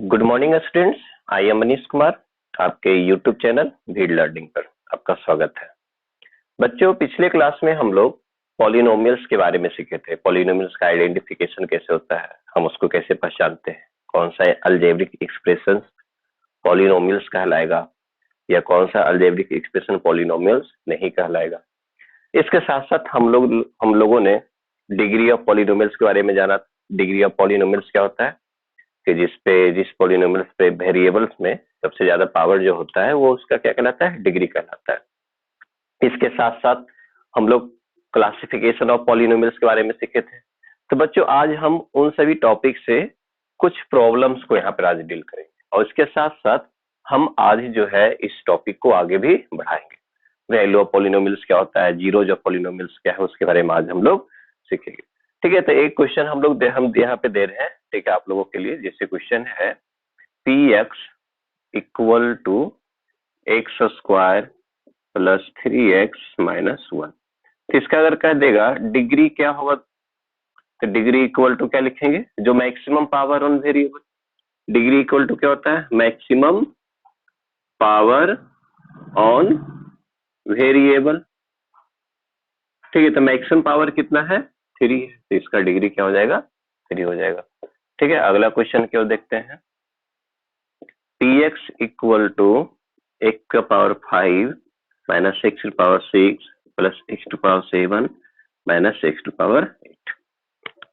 Good morning students, I am Manish Kumar. आपके YouTube channel भीड़ learning पर आपका स्वागत है। बच्चों, पिछले क्लास में हम लोग पॉलिनोमियल्स के बारे में सीखे थे। पॉलिनोमियल्स का आइडेंटिफिकेशन कैसे होता है, हम उसको कैसे पहचानते हैं, कौन सा अलजेब्रिक एक्सप्रेशन पॉलिनोमियल्स कहलाएगा या कौन सा अलजेब्रिक एक्सप्रेशन पॉलिनोमियल्स नहीं कहलाएगा। इसके साथ साथ हम लोगों ने डिग्री ऑफ पॉलिनोमियल्स के बारे में जाना। डिग्री ऑफ पॉलिनोमियल्स क्या होता है कि जिस पॉलिनोमियल्स पे वेरिएबल्स में सबसे ज्यादा पावर जो होता है वो उसका क्या कहलाता है, डिग्री कहलाता है। इसके साथ साथ हम लोग क्लासिफिकेशन ऑफ पॉलिनोमियल्स के बारे में सीखे थे। तो बच्चों, आज हम उन सभी टॉपिक से कुछ प्रॉब्लम्स को यहाँ पर आज डील करेंगे और इसके साथ साथ हम आज जो है इस टॉपिक को आगे भी बढ़ाएंगे। वैल्यू ऑफ पॉलिनोमियल्स क्या होता है, जीरोज ऑफ पॉलिनोमियल्स क्या है, उसके बारे में आज हम लोग सीखेंगे। ठीक है, तो एक क्वेश्चन हम यहाँ पे दे रहे हैं, ठीक है, आप लोगों के लिए। जैसे क्वेश्चन है p x equal to x square plus 3x minus 1। तो इसका अगर कह देगा डिग्री क्या होगा, तो डिग्री इक्वल टू क्या लिखेंगे, जो maximum power on variable. Degree equal to क्या होता है, मैक्सिमम पावर ऑन वेरिएबल। ठीक है, तो मैक्सिमम पावर कितना है, 3 है, तो इसका डिग्री क्या हो जाएगा, 3 हो जाएगा। ठीक है, अगला क्वेश्चन क्यों देखते हैं। P x equal to x का power 5 minus x to power 6 plus x to power 7 minus x to power 8।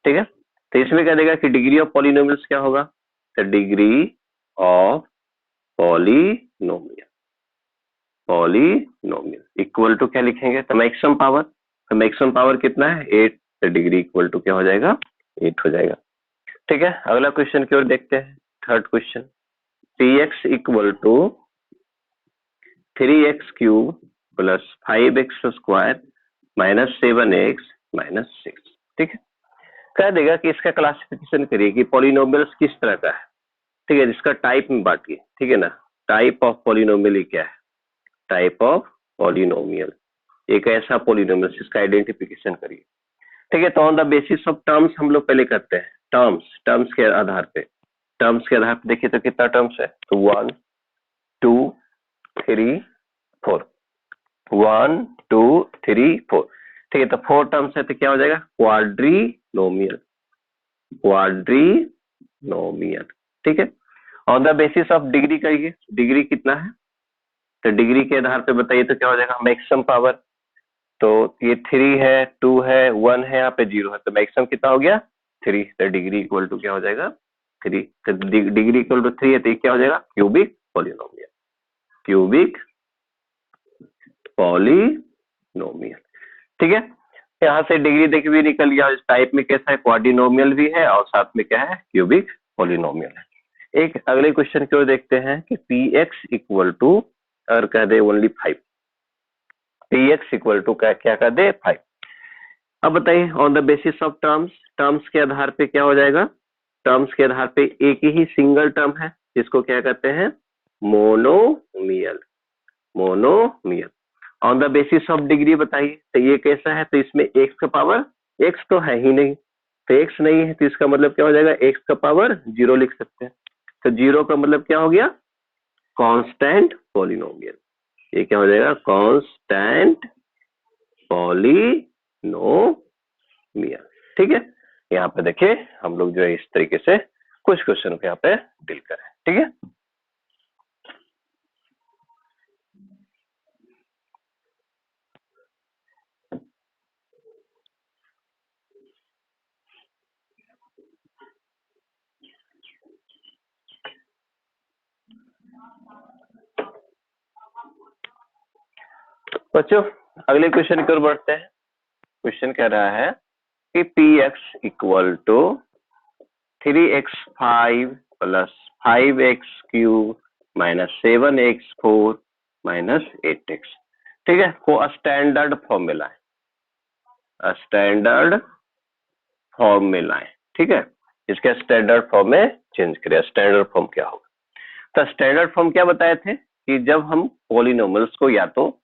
ठीक है, तो इसमें क्या देगा कि डिग्री ऑफ पॉलिनोमियल्स क्या होगा, तो degree of polynomial equal to क्या लिखेंगे, तो मैक्सिमम पावर। तो मैक्सिमम पावर कितना है, 8, तो डिग्री इक्वल टू क्या हो जाएगा, 8 हो जाएगा। ठीक है, अगला क्वेश्चन की ओर देखते हैं। Third question, p x equal to 3x cube plus 5x square minus 7x minus 6। ठीक है, कह देगा कि इसका क्लासिफिकेशन करिए कि पॉलिनोमियल्स किस तरह का है। ठीक है, जिसका टाइप में बांटिए। ठीक है ना, टाइप ऑफ पॉलिनोमियल क्या है, टाइप ऑफ पॉलिनोमियल एक ऐसा पॉलिनोमियल जिसका आइडेंटिफिकेशन करिए। ठीक है, तो on the basis of terms हम लोग पहले करते हैं। टर्म्स के आधार पे देखिए तो कितना टर्म्स है, तो 1 2 3 4, 1 2 3 4। ठीक है, तो 4 टर्म्स है, तो क्या हो जाएगा, क्वाड्रीनोमियल। ठीक है, on the basis of degree करिए, डिग्री कितना है, तो डिग्री के आधार पे बताइए तो क्या हो जाएगा, मैक्सिमम पावर। तो ये 3 है, 2 है, 1 है, यहाँ पे 0 है, तो मैक्सिमम कितना हो गया, 3। तो डिग्री इक्वल टू क्या हो जाएगा, 3। तो डिग्री इक्वल टू 3 है, तो क्या हो जाएगा, क्यूबिक पॉलिनोमियल। ठीक है, यहाँ से डिग्री देख भी निकल गया। इस टाइप में कैसा है, क्वाड्रिनोमियल भी है और साथ में क्या है, क्यूबिक पॉलिनोमियल है। एक अगले क्वेश्चन की ओर देखते हैं कि पी एक्स इक्वल टू और कह दे only 5। P x equal to क्या कर दे, 5। अब बताइए on the basis of terms के आधार पे क्या हो जाएगा, टर्म्स के आधार पे एक ही सिंगल टर्म है जिसको क्या कहते हैं, monomial. On the basis of degree बताइए, तो ये कैसा है, तो इसमें एक्स का पावर, एक्स तो है ही नहीं, तो एक्स नहीं है, तो इसका मतलब क्या हो जाएगा, एक्स का पावर 0 लिख सकते हैं। तो 0 का मतलब क्या हो गया, कांस्टेंट पॉलिनोमियल। ये क्या हो जाएगा, कांस्टेंट पॉलिनोमियल। ठीक है, यहाँ पे देखिए हम लोग जो है इस तरीके से कुछ क्वेश्चन को यहाँ पे डील करें। ठीक है, बच्चों अगले क्वेश्चन की ओर बढ़ते हैं। क्वेश्चन कह रहा है कि p x equal to 3x5 plus 5x cube minus 7x4 minus 8x। ठीक है, को स्टैंडर्ड फॉर्म में लाए, स्टैंडर्ड फॉर्म में लाए। ठीक है, इसके स्टैंडर्ड फॉर्म में चेंज करें। स्टैंडर्ड फॉर्म क्या होगा, तो स्टैंडर्ड फॉर्म क्या बताए थे कि जब हम पॉलिनोमियल्स को या तो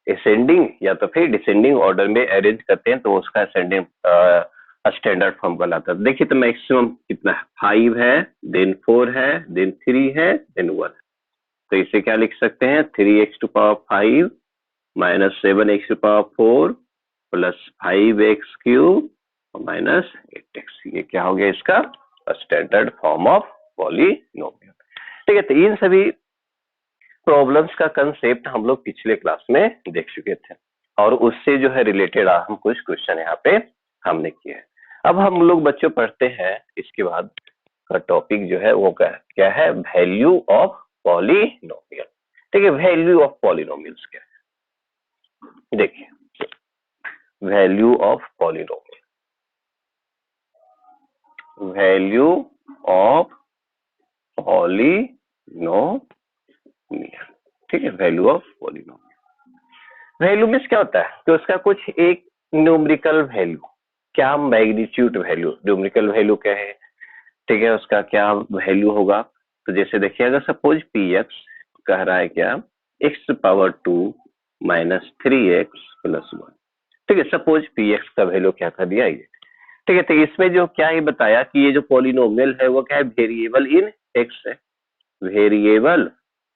असेंडिंग या तो फिर डिसेंडिंग ऑर्डर में अरेंज करते हैं तो उसका स्टैंडर्ड फॉर्म कहलाता है। देखिए तो मैक्सिमम कितना है, 5 है, देन 4 है, देन 3 है, देन 1 है। तो इसे क्या लिख सकते हैं, 3x⁵ minus 7x⁴ plus 5x³ minus 8x। ये क्या हो गया इसका स्टैंडर्ड फॉर्म ऑफ पॉलिनोमियल। ठीक है, तो इन सभी प्रॉब्लम्स का कंसेप्ट हम लोग पिछले क्लास में देख चुके थे और उससे जो है रिलेटेड हम कुछ क्वेश्चन यहाँ पे हमने किए हैं। अब हम लोग बच्चों पढ़ते हैं इसके बाद का टॉपिक जो है वो क्या है, वैल्यू ऑफ पॉलिनोमियल। ठीक है, वैल्यू ऑफ पॉलिनोमियल्स क्या है, देखिए value of polynomial, value of polynomial. ठीक है, value of polynomial. Value means क्या होता है कि उसका कुछ एक न्यूमेरिकल वैल्यू, क्या मैग्नीट्यूड वैल्यू, न्यूमेरिकल वैल्यू क्या है, ठीक है, उसका क्या वैल्यू होगा। तो जैसे देखिए अगर सपोज px कह रहा है क्या, x⁻² माइनस 3x प्लस 1। ठीक है, सपोज px का वैल्यू क्या था दिया ये। ठीक है, तो इसमें जो क्या ये बताया कि ये जो पॉलिनोमियल है वो क्या है, वेरिएबल इन x है, वेरिएबल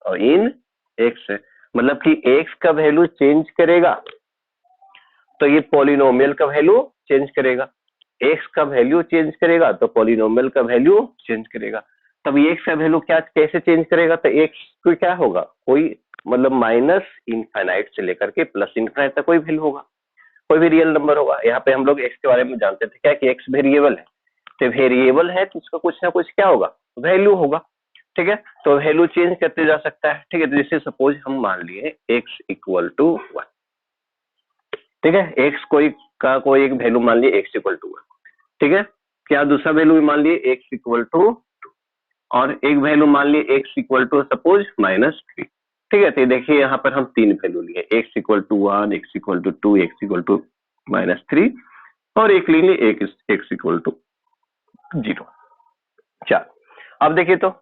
और इन x है, मतलब कि x का वैल्यू चेंज करेगा तो ये पॉलिनोमियल का वैल्यू चेंज करेगा, x का वैल्यू चेंज करेगा तो पॉलिनोमियल का वैल्यू चेंज करेगा। तब x का वैल्यू क्या कैसे चेंज करेगा, तो x को क्या होगा, कोई मतलब माइनस इनफाइनाइट से लेकर के प्लस इनफाइनाइट तक कोई वैल्यू होगा, कोई भी रियल नंबर होगा। यहाँ पे हम लोग x के बारे में जानते थे क्या कि x वेरिएबल है, तो वेरिएबल है तो उसका कुछ ना कुछ क्या होगा, वैल्यू होगा। ठीक है, तो वैल्यू चेंज करते जा सकता है। ठीक है, तो जैसे सपोज हम मान लिए x=1। ठीक है, x कोई एक वैल्यू मान लिए x=1। ठीक है, क्या दूसरा वैल्यू भी मान लिए x=2 और एक वैल्यू मान लिए x= सपोज -3। ठीक है, तो देखिए यहाँ पर हम 3 वैल्यू लिए, x=1, x=2, x=-3 और एक ले लिए x=0। चल अब देखिए तो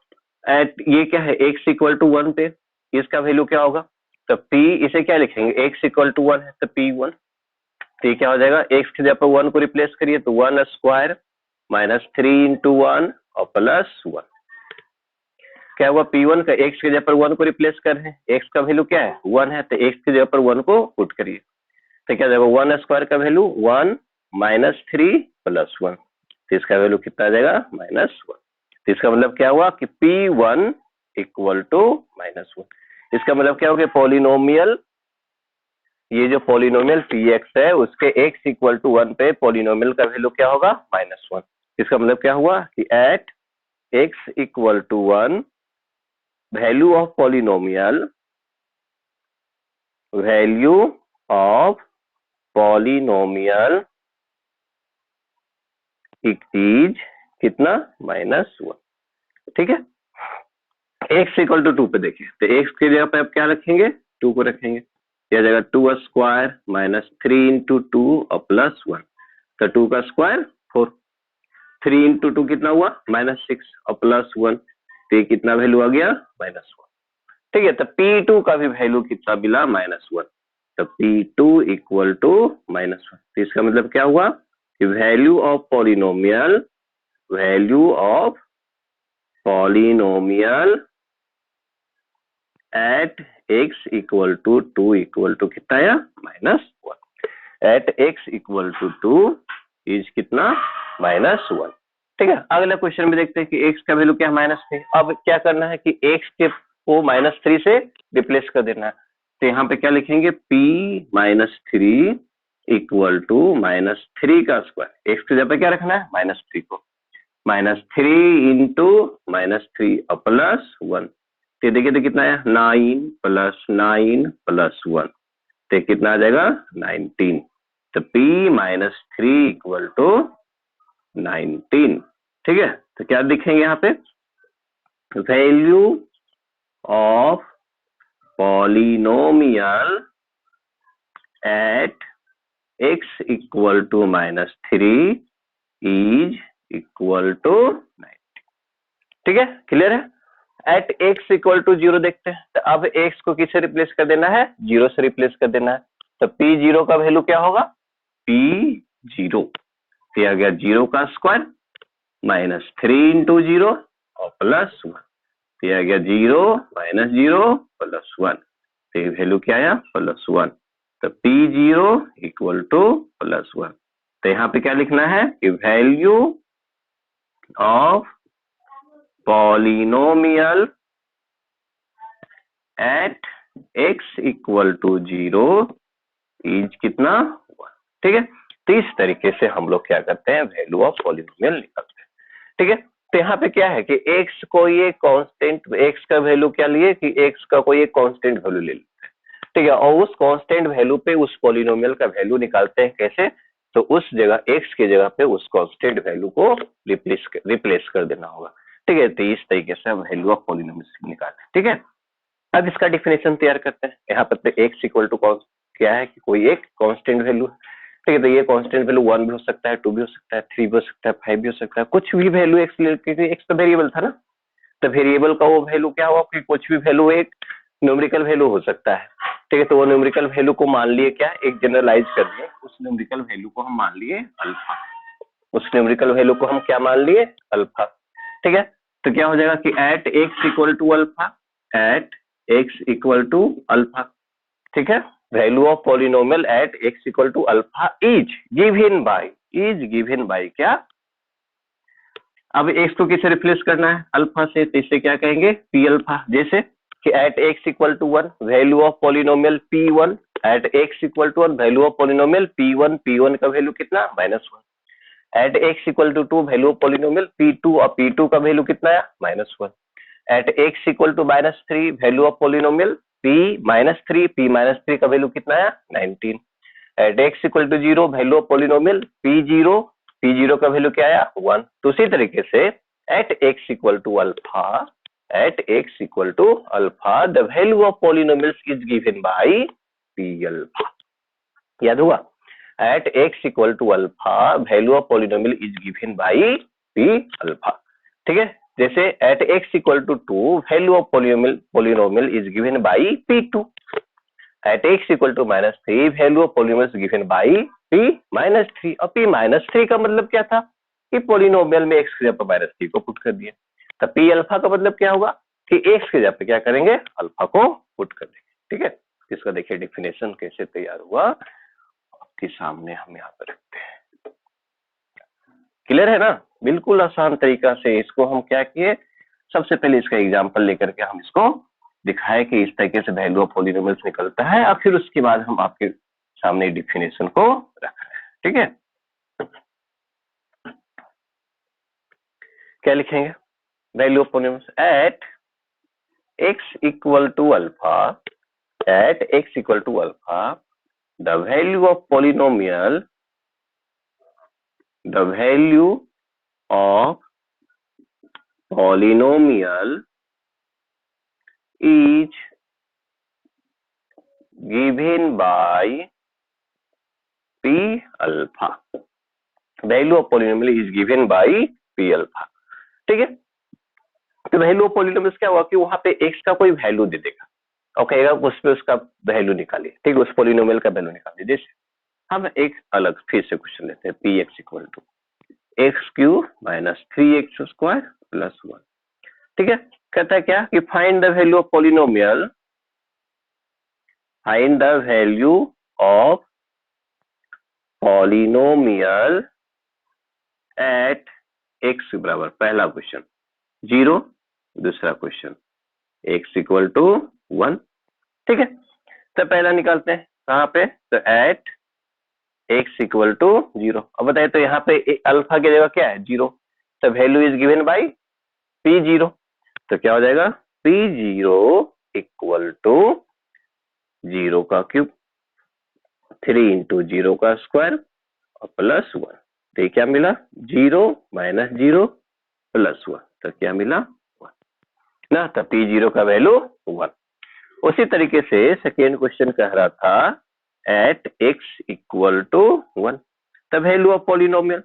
ये क्या है, x=1 पे इसका वैल्यू क्या होगा, तो p इसे क्या लिखेंगे, x=1 है तो p1। तो क्या हो जाएगा, x की जगह पर 1 को रिप्लेस करिए तो 1² माइनस 3 × 1 और प्लस 1। क्या हुआ, p1 का x की जगह पर 1 को रिप्लेस कर रहे हैं, x का वैल्यू क्या है 1 है, तो x की जगह पर 1 को पुट करिए तो क्या जाएगा, 1² का वैल्यू 1 माइनस 3 प्लस 1, तो इसका वैल्यू कितना आ जाएगा -1। तो इसका मतलब क्या हुआ कि p1 = -1। इसका मतलब क्या हो गया, पॉलिनोमियल, ये जो पॉलिनोमियल px है उसके x=1 पे पॉलिनोमियल का वैल्यू क्या होगा, -1। इसका मतलब क्या हुआ कि at x=1 value of polynomial, value of polynomial is कितना, -1। ठीक है, x=2 पे देखिए तो x की जगह पे आप क्या रखेंगे, 2 को रखेंगे, यह जगह 2² माइनस 3 × 2 और प्लस 1, तो 2 का स्क्वायर 4, 3 × 2 कितना हुआ -6 और प्लस 1, तो ये कितना वैल्यू आ गया -1। ठीक है, तो p2 का भी वैल्यू कितना मिला, -1, तो p2 = -1। तो इसका मतलब क्या हुआ कि value of polynomial, value of polynomial at x=2 कितना आया, -1। एट x=2 इज कितना, -1। ठीक है, अगला क्वेश्चन में देखते हैं कि x का वैल्यू क्या है, -3। अब क्या करना है कि x के को -3 से रिप्लेस कर देना है, तो यहाँ पे क्या लिखेंगे, p -3 = -3 का स्क्वायर, x की जगह पे क्या रखना है, -3 को, -3 × -3 और प्लस 1, तो देखिए तो कितना है, 9 + 9 + 1, तो कितना आ जाएगा 19। तो p -3 = 19। ठीक है, तो क्या दिखेंगे यहाँ पे, value of polynomial at x=-3 is equal to 90। ठीक है, क्लियर है। एट x=0 देखते हैं, तो अब x को किससे रिप्लेस कर देना है, 0 से रिप्लेस कर देना है, तो p0 का वैल्यू क्या होगा, p0। तो आ गया 0 का स्क्वायर माइनस 3 इंटू 0 और प्लस 1, तो आ गया 0 माइनस 0 प्लस 1, तो ये वैल्यू क्या आया प्लस 1, तो P0 इक्वल टू प्लस 1। तो यहाँ पे क्या लिखना है कि value of polynomial at x equal to 0 is कितना 1। ठीक है, तो इस तरीके से हम लोग क्या करते हैं वैल्यू ऑफ पॉलिनोमियल निकालते हैं। ठीक है, तो यहाँ पे क्या है कि x कोई एक कांस्टेंट, x का वैल्यू क्या लिए कि x का कोई एक कांस्टेंट वैल्यू ले लेते हैं। ठीक है, और उस कांस्टेंट वैल्यू पे उस पॉलिनोमियल का वैल्यू निकालते हैं कैसे, तो उस जगह x की जगह पे उस कांस्टेंट वैल्यू को रिप्लेस कर देना होगा। ठीक है, तो इस तरीके से वैल्यू ऑफ पॉलिनोमियल निकालते हैं। ठीक है, अब इसका डिफिनेशन तैयार करते हैं। यहाँ पर x इक्वल टू क्या है कि कोई एक कांस्टेंट वैल्यू। ठीक है, तो ये कांस्टेंट वैल्यू 1 भी हो सकता है, 2 भी हो सकता है, 3 भी हो सकता है, 5 भी हो सकता है, कुछ भी वैल्यू x ले, क्योंकि x तो वेरिएबल था ना, तो वेरिएबल का वो वैल्यू क्या हुआ कि कुछ भी वैल्यू एक न्यूमेरिकल वैल्यू हो सकता है। ठीक है, तो वो न्यूमेरिकल वैल्यू को मान लिए क्या एक जनरलाइज कर दिए, उस न्यूमेरिकल वैल्यू को हम मान लिए अल्फा, उस न्यूमेरिकल वैल्यू को हम क्या मान लिए अल्फा। ठीक है, तो क्या हो जाएगा कि at x equal to alpha, at x equal to alpha. ठीक है, value of polynomial at x equal to alpha is given by क्या, अब x को किसे रिप्लेस करना है अल्फा से, तो इससे क्या कहेंगे पी अल्फा। जैसे कि at x equal to 1 value of polynomial p1, at x equal to 1 value of polynomial p1 का वैल्यू कितना -1, at x equal to 2 value of polynomial p2 और p2 का वैल्यू कितना है -1, at x equal to -3 value of polynomial p-3 का value कितना है 19, at x equal to 0 value of polynomial p0 का वैल्यू क्या आया 1। तो उसी तरीके से at x equal to alpha, the value of polynomials is given by p alpha. याद हुआ, at x equal to alpha value of polynomial is given by p alpha. ठीक है, जैसे at x equal to 2 value of polynomial is given by p2, at x equal to -3 value of polynomial is given by p-3। और p-3 का मतलब क्या था कि polynomial में x की जगह पर -3 को पुट कर दिया, तो p अल्फा का मतलब क्या होगा कि x की जगह पे क्या करेंगे अल्फा को पुट कर देंगे। ठीक है, इसका देखिए डिफिनेशन कैसे तैयार हुआ आपके सामने हम यहाँ पर रखते हैं। क्लियर है ना, बिल्कुल आसान तरीका से इसको हम क्या किए, सबसे पहले इसका एग्जांपल लेकर के हम इसको दिखाए कि इस तरीके से वैल्यू ऑफ पॉलिनोमियल्स निकलता है, और फिर उसके बाद हम आपके सामने डिफिनेशन को रख रहे हैं। ठीक है, क्या लिखेंगे value of polynomials at x equal to alpha, at x equal to alpha the value of polynomial, the value of polynomial is given by p alpha, value of polynomial is given by p alpha। ठीक है, तो value of polynomials क्या हुआ कि वहां पे x का कोई वैल्यू दे देगा और कहेगा उस पे उसका वैल्यू निकालिए। ठीक है, उस पॉलिनोमियल का वैल्यू निकालिए। जैसे हम एक अलग फिर से क्वेश्चन लेते हैं, px equal to x³ minus 3x² plus 1। ठीक है, कहता है क्या कि find the value of polynomial, find the value of polynomial at x बराबर, पहला क्वेश्चन 0, दूसरा क्वेश्चन x इक्वल टू 1। ठीक है, तो पहला निकालते हैं कहाँ पे, तो एट x इक्वल टू 0। अब बताइए, तो यहाँ पे अल्फा की जगह क्या है 0, तो value is given bye p0, तो क्या हो जाएगा p0 इक्वल टू 0 का क्यूब, 3 इंटू 0 का स्क्वायर और प्लस 1। तो ये क्या मिला 0 माइनस 0 प्लस 1, तो क्या मिला 1 ना, तो p0 का वैल्यू 1। उसी तरीके से सेकेंड क्वेश्चन कह रहा था at x equal to 1, the value of polynomial,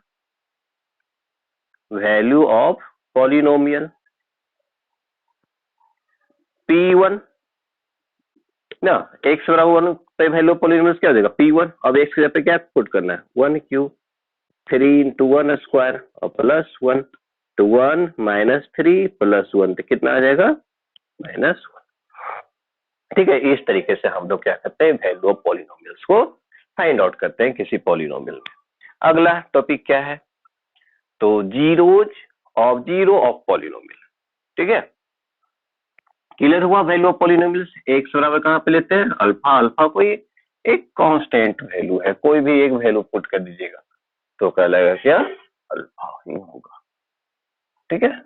value of polynomial p1 ना, x बराबर 1 पे वैल्यू ऑफ पॉलिनोमियल क्या हो जाएगा p1। अब x की जगह पे क्या पुट करना है 1 क्यूब, 3 इंटू 1 स्क्वायर और प्लस 1 तो 1 माइनस 3 प्लस 1 तो कितना आ जाएगा -1। ठीक है, इस तरीके से हम लोग क्या करते हैं, वैल्यू ऑफ पॉलिनोमियल्स को फाइंड आउट करते हैं किसी पॉलिनोमियल में। अगला टॉपिक क्या है, तो जीरो ऑफ पॉलिनोमियल। ठीक है, क्लियर हुआ। वैल्यू ऑफ पॉलिनोमियल्स एक्स बराबर कहाँ पे लेते हैं, अल्फा। अल्फा कोई एक कांस्टेंट वैल्यू है, कोई भी एक वैल्यू पुट कर दीजिएगा तो कहलाएगा क्या, अल्फा ही होगा। ठीक है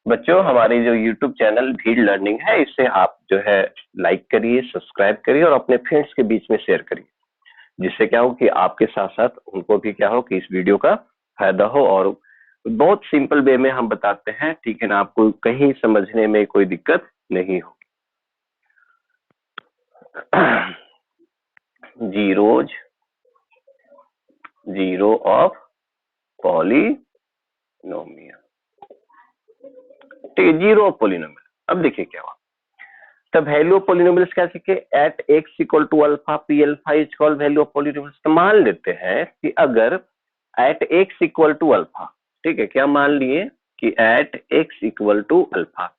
बच्चों, हमारी जो YouTube चैनल भीड़ लर्निंग है, इसे आप जो है लाइक करिए, सब्सक्राइब करिए और अपने फ्रेंड्स के बीच में शेयर करिए, जिससे क्या हो कि आपके साथ साथ उनको भी क्या हो कि इस वीडियो का फायदा हो। और बहुत सिंपल वे में हम बताते हैं, ठीक है ना, आपको कहीं समझने में कोई दिक्कत नहीं हो। Zero of polynomial. ठीक है, जीरो ऑफ पॉलिनोमियल। अब देखिए क्या हुआ, तो वैल्यू ऑफ पॉलिनोमियल्स क्या सीखे, at x equal to alpha p alpha is called value of polynomials. तो मान लेते हैं कि अगर at x equal to alpha, ठीक है, क्या मान लिए कि at x equal to alpha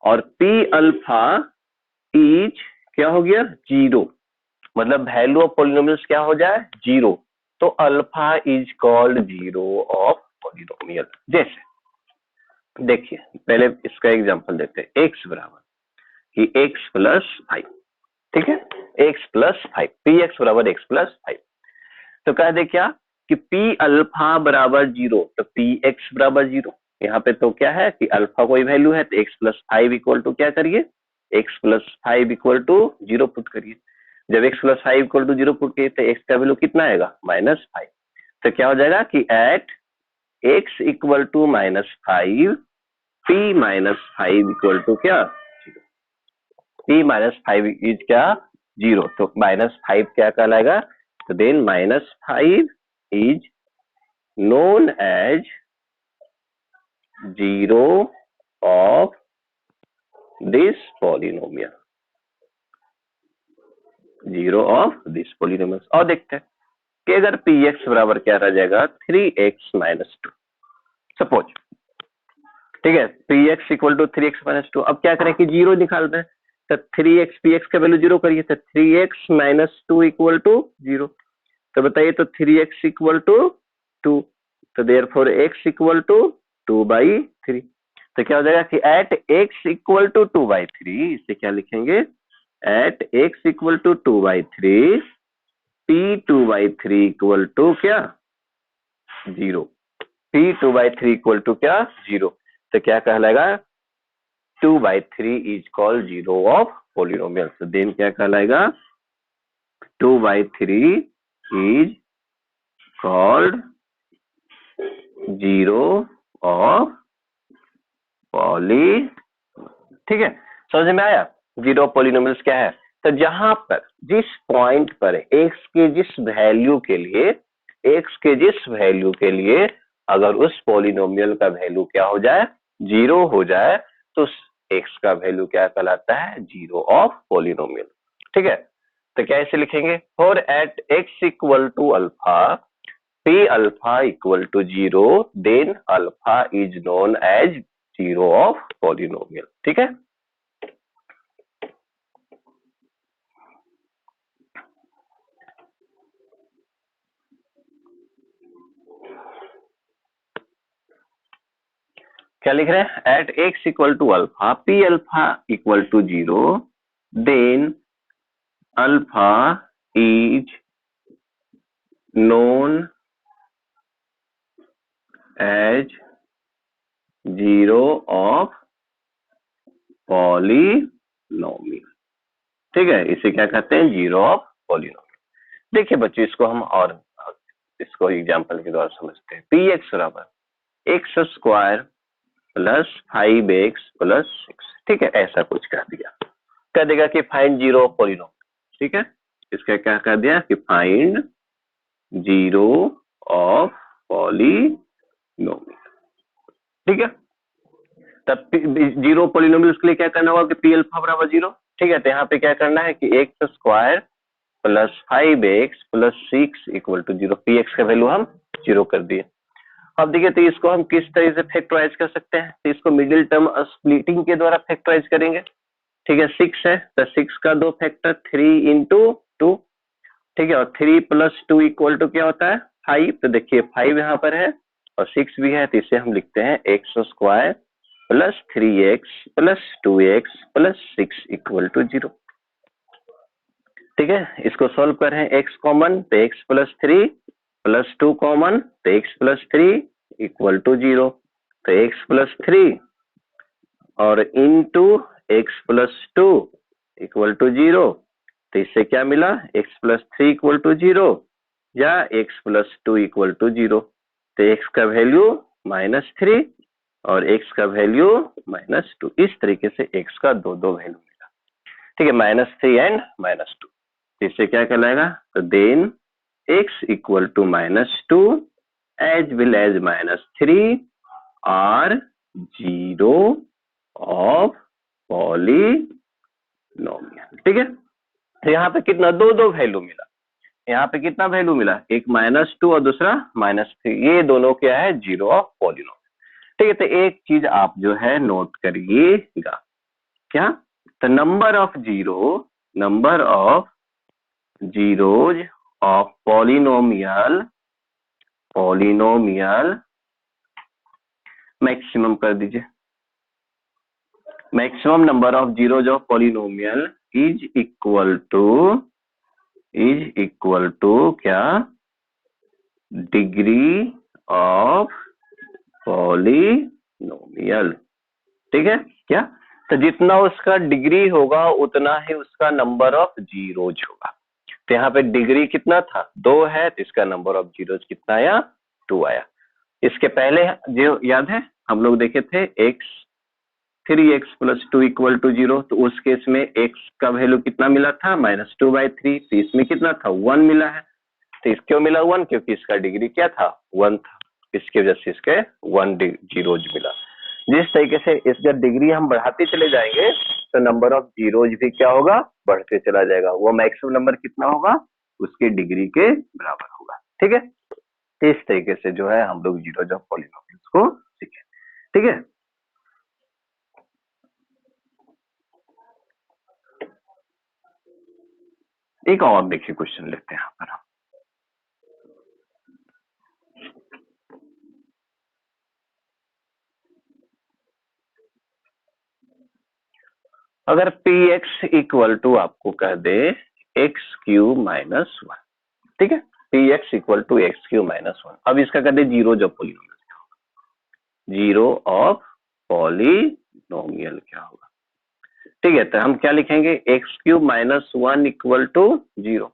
और पी अल्फा इज क्या हो गया, जीरो, मतलब वैल्यू ऑफ पॉलिनोमियल्स क्या हो जाए, जीरो, तो alpha is called zero of polynomial. जैसे देखिए, पहले इसका एग्जांपल देते हैं, एक्स बराबर कि एक्स प्लस 5। ठीक है, एक्स प्लस 5, पी एक्स बराबर एक्स प्लस 5। तो कह दे क्या कि पी अल्फा बराबर जीरो, तो पी एक्स बराबर जीरो। यहाँ पे तो क्या है कि अल्फा कोई वैल्यू है, तो एक्स प्लस 5 इक्वल टू क्या करिए, x plus 5 equal to zero put करिए। जब x plus 5 equal to zero put करिए तो एक्स का वैल्यू कितना आएगा, -5। तो क्या हो जाएगा कि at x equal to -5 p -5 equal to क्या, p -5 इज क्या, जीरो, तो -5 क्या कहलाएगा, तो then -5 is known as zero of this polynomial, zero of this polynomial. और देखते हैं कि अगर px बराबर क्या रह जाएगा, 3x - 2 सपोज। ठीक है, px इक्वल टू 3x - 2। अब क्या करें कि जीरो निकाल दें, तो 3x px का वैल्यू जीरो करिए, तो 3x - 2 इक्वल टू जीरो। तो बताइए, तो 3x इक्वल टू 2, तो देयरफॉर x इक्वल टू 2/3। तो क्या हो जाएगा कि एट x इक्वल टू 2/3, इसे क्या लिखेंगे, at x equal to 2/3 p 2/3 equal to क्या, जीरो, p 2/3 इक्वल टू क्या, जीरो। तो क्या कहलाएगा, 2/3 is called zero of polynomial. तो देन क्या कहलाएगा, 2/3 is called zero of poly. ठीक है, समझ में आया, जीरो ऑफ पॉलिनोमियल्स क्या है। तो जहां पर जिस पॉइंट पर एक्स के जिस वैल्यू के लिए, एक्स के जिस वैल्यू के लिए अगर उस पॉलिनोमियल का वैल्यू क्या हो जाए, जीरो हो जाए, तो एक्स का वैल्यू क्या कहलाता है, जीरो ऑफ पॉलिनोमियल। ठीक है, तो क्या ऐसे लिखेंगे, for at x equal to alpha p alpha equal to zero, then alpha is known as zero of polynomial. ठीक है, क्या लिख रहे हैं, at x equal to alpha p alpha equal to zero, then alpha is known as zero of polynomial. ठीक है, इसे क्या कहते हैं, जीरो ऑफ पॉलिनोमियल। देखिए बच्चों, इसको हम और इसको एग्जांपल के द्वारा समझते हैं। पी एक्स बराबर x square plus 5x plus 6। ठीक है, ऐसा कुछ कह दिया, कह देगा कि फाइंड जीरो ऑफ पॉलिनोमियल। ठीक है, इसका क्या कह दिया कि फाइंड जीरो ऑफ पॉलिनोमियल। ठीक है, तब जीरो पॉलिनोमियल के लिए क्या करना होगा कि पी अल्फा बराबर जीरो। ठीक है, तो यहाँ पे क्या करना है कि x square plus 5x plus 6 equal to 0। px का वैल्यू हम 0 कर दिए। अब देखिए तो इसको हम किस तरह से फैक्टराइज कर सकते हैं, तो इसको मिडिल टर्म स्प्लिटिंग के द्वारा फैक्टराइज करेंगे। ठीक है, 6 है तो 6 का 2 फैक्टर 3 इंटू 2। ठीक है, और 3 प्लस 2 इक्वल टू क्या होता है 5। तो देखिए 5 यहाँ पर है और 6 भी है, तो इसे हम लिखते हैं x square plus 3x plus 2x plus 6 equal to 0। ठीक है, इसको सॉल्व कर रहे हैं, एक्स कॉमन तो एक्स प्लस 3 प्लस 2 कॉमन तो एक्स प्लस 3 इक्वल टू 0। तो एक्स प्लस 3 और into x plus 2 equal to 0। तो इससे क्या मिला, एक्स प्लस 3 इक्वल टू 0 या एक्स प्लस 2 इक्वल टू 0। तो एक्स का वैल्यू -3 और एक्स का वैल्यू -2। इस तरीके से एक्स का दो वैल्यू मिला। ठीक है, -3 एंड -2। इससे क्या कहलाएगा, तो then x equal to -2 as well as -3 are 0 of polynomial. ठीक है, तो यहाँ पे कितना दो वैल्यू मिला, यहाँ पे कितना वैल्यू मिला, एक -2 और दूसरा -3, ये दोनों क्या है 0 ऑफ पॉलिनोमियल। ठीक है, तो एक चीज आप जो है नोट करिएगा, क्या, तो number of zeros of polynomial maximum कर दीजिए। Maximum number of zeros of polynomial is equal to क्या, डिग्री ऑफ पॉलिनोमियल। ठीक है, क्या, तो जितना उसका डिग्री होगा उतना ही उसका नंबर ऑफ जीरोज होगा। तो यहाँ पे डिग्री कितना था 2 है, तो इसका नंबर ऑफ जीरोज कितना आया 2 आया। इसके पहले जो याद है हम लोग देखे थे x 3x plus 2 equal to 0, तो उस केस में x का वैल्यू कितना मिला था -2/3। तो इसमें कितना था 1 मिला है। तो क्यों मिला 1, क्योंकि इसका डिग्री क्या था 1 था, इसकी वजह से इसके 1 जीरोज मिला। जिस तरीके से इसका डिग्री हम बढ़ाते चले जाएंगे तो नंबर ऑफ जीरोज भी क्या होगा, बढ़ते चला जाएगा। वो मैक्सिमम नंबर कितना होगा, उसके डिग्री के बराबर होगा। ठीक है, इस तरीके से जो है हम लोग जीरोज ऑफ पॉलिनोमियल्स को सीखे। ठीक है, एक और देखिए क्वेश्चन लेते हैं यहाँ पर हम। अगर px इक्वल टू आपको कह दे x³ -1, ठीक है, px इक्वल टू x³ -1, अब इसका कह दे जीरो ऑफ पॉलिनोमियल क्या होगा, जीरो ऑफ पॉलिनोमियल क्या होगा। ठीक है, तो हम क्या लिखेंगे, x³ -1 इक्वल टू 0,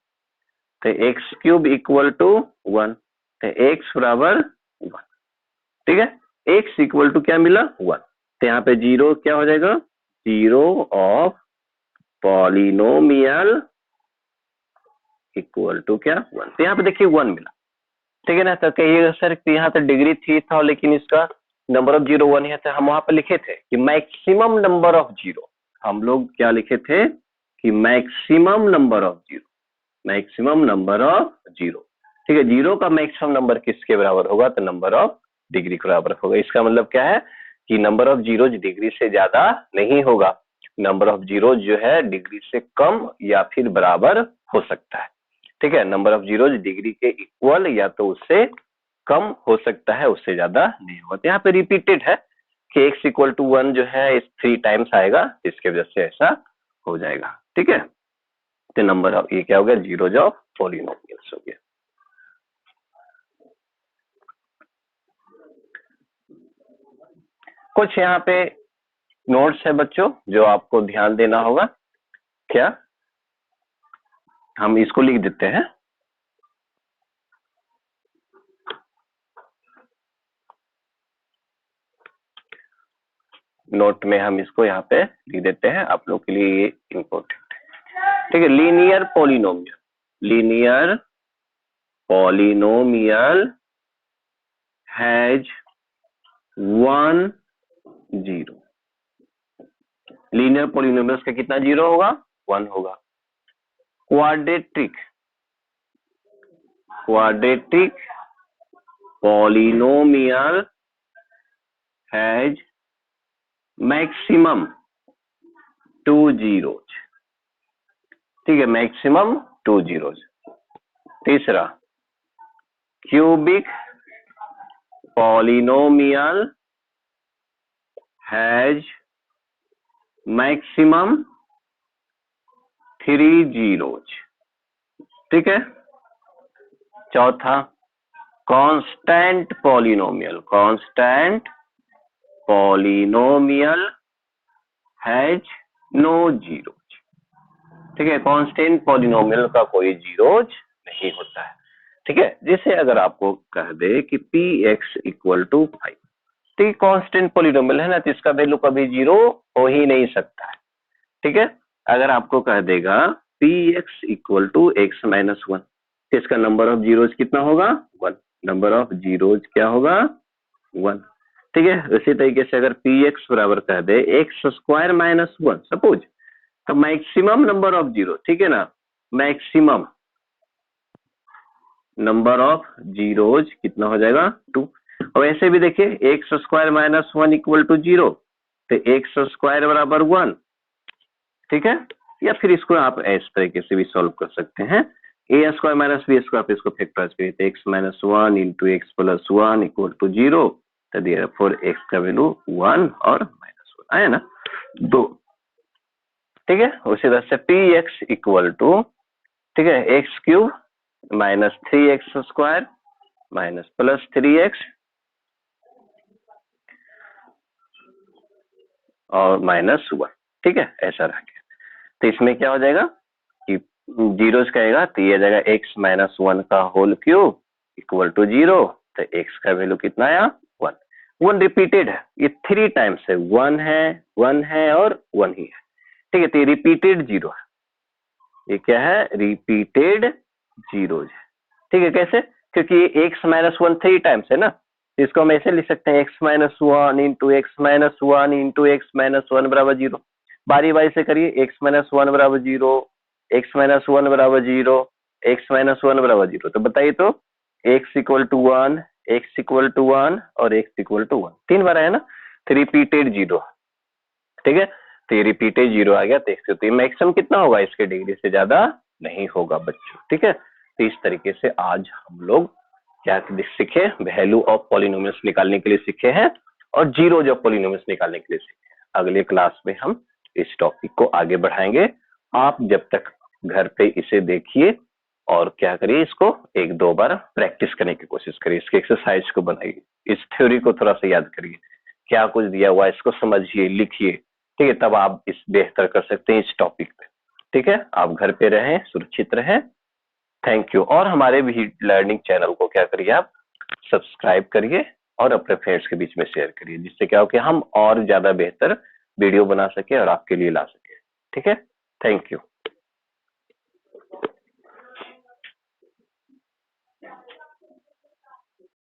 तो x³ इक्वल टू 1, तो x बराबर 1। ठीक है, x इक्वल टू क्या मिला 1, तो यहाँ पे 0 क्या हो जाएगा, zero of polynomial equal to क्या 1। तो यहाँ पे देखिए 1 मिला। ठीक है ना, तो कहिएगा सर यहाँ तो डिग्री 3 था लेकिन इसका नंबर ऑफ जीरो 1 है, तो हम वहां पे लिखे थे कि मैक्सिमम नंबर ऑफ जीरो, हम लोग क्या लिखे थे कि मैक्सिमम नंबर ऑफ जीरो। ठीक है, जीरो का मैक्सिमम नंबर किसके बराबर होगा, तो नंबर ऑफ डिग्री के बराबर होगा। इसका मतलब क्या है कि नंबर ऑफ जीरो डिग्री से ज्यादा नहीं होगा, नंबर ऑफ जीरो जो है डिग्री से कम या फिर बराबर हो सकता है। ठीक है, नंबर ऑफ जीरो डिग्री के इक्वल या तो उससे कम हो सकता है, उससे ज्यादा नहीं होगा। तो यहाँ पे रिपीटेड है कि x इक्वल टू 1 जो है 3 टाइम्स आएगा, इसके वजह से ऐसा हो जाएगा। ठीक है, तो नंबर ऑफ ये क्या हो गया, जीरोज ऑफ पॉलिनोमियल्स हो गया। कुछ यहाँ पे नोट्स है बच्चों जो आपको ध्यान देना होगा, क्या, हम इसको लिख देते हैं। नोट में हम इसको यहाँ पे लिख देते हैं, आप लोग के लिए ये इम्पोर्टेंट है। ठीक है, linear polynomial has 1 zero. Linear polynomials का कितना जीरो होगा, 1 होगा। Quadratic polynomial has maximum 2 zeros। ठीक है, मैक्सिमम 2 zeros। तीसरा, cubic polynomial has maximum 3 zeros। ठीक है। चौथा, constant polynomial has no zeros. ठीक है, कांस्टेंट पॉलिनोमियल का कोई जीरोज नहीं होता है। ठीक है, जैसे अगर आपको कह दे कि px इक्वल टू 5, ठीक है, कांस्टेंट पॉलिनोमियल है ना, तो इसका वैल्यू कभी जीरो हो ही नहीं सकता है। ठीक है, अगर आपको कह देगा px equal to x minus 1, तो इसका नंबर ऑफ जीरोज कितना होगा? 1। नंबर ऑफ जीरोज क्या होगा? 1। ठीक है, इसी तरीके से अगर px बराबर कह दे x स्क्वायर माइनस 1 सपोज, तो मैक्सिमम नंबर ऑफ जीरो, ठीक है ना, मैक्सिमम नंबर ऑफ जीरोज कितना हो जाएगा? 2। और ऐसे भी देखिए, x square minus 1 equal to 0, तो एक्स स्क्वायर बराबर 1। ठीक है, या फिर इसको आप इस तरीके से भी सॉल्व कर सकते हैं, a square minus b square, इसको फैक्टराइज करिए तो x minus 1 into x plus 1 equal to 0, तो देयरफॉर एक्स का वैल्यू 1 और माइनस 1 आया ना, 2। ठीक है, उसी तरह से पी एक्स इक्वल टू, ठीक है, x cube minus 3x square minus plus 3x और माइनस 1। ठीक है, ऐसा रह गया। तो इसमें क्या हो जाएगा कि जीरोस कहेगा तो ये जाएगा एक्स माइनस 1 का होल क्यूब इक्वल टू 0, तो एक्स का वैल्यू कितना आया? 1। 1 रिपीटेड है, ये 3 टाइम्स है, 1 है और 1 ही है। ठीक है, तो ये रिपीटेड जीरो है, ये क्या है? रिपीटेड जीरोज है। ठीक है, कैसे? क्योंकि ये एक्स माइनस 1 3 टाइम्स है ना, इसको हम ऐसे लिख सकते हैं x minus 1 into x minus 1 into x minus 1 बराबर 0। बारी बारी से करिए, एक्स माइनस 1 बराबर 0, एक्स माइनस 1 बराबर 0, एक्स माइनस 1 बराबर 0। तो बताइए तो x equal to 1, x equal to 1 और एक्स इक्वल टू 1 3 बार है ना, तो रिपीटेड जीरो। ठीक है, तो ये रिपीटेड जीरो आ गया। देख सकते हैं मैक्सिमम कितना होगा, इसके डिग्री से ज्यादा नहीं होगा बच्चों। ठीक है, तो इस तरीके से आज हम लोग क्या सीखे, वैल्यू ऑफ पॉलिनोमियल्स निकालने के लिए सीखे हैं और जीरोज ऑफ पॉलिनोमियल्स निकालने के लिए सीखे हैं। अगले क्लास में हम इस टॉपिक को आगे बढ़ाएंगे। आप जब तक घर पे इसे देखिए और क्या करिए, इसको 1-2 बार प्रैक्टिस करने की कोशिश करिए, इसके एक्सरसाइज को बनाइए, इस थ्योरी को थोड़ा सा याद करिए, क्या कुछ दिया हुआ है इसको समझिए, लिखिए। ठीक है, तब आप इस बेहतर कर सकते हैं इस टॉपिक पे। ठीक है, आप घर पे रहें, सुरक्षित रहें। Thank you. और हमारे भी लर्निंग चैनल को क्या करिए, आप सब्सक्राइब करिए और अपने फ्रेंड्स के बीच में शेयर करिए, जिससे क्या हो कि हम और ज्यादा बेहतर वीडियो बना सके और आपके लिए ला सके। ठीक है, थैंक यू।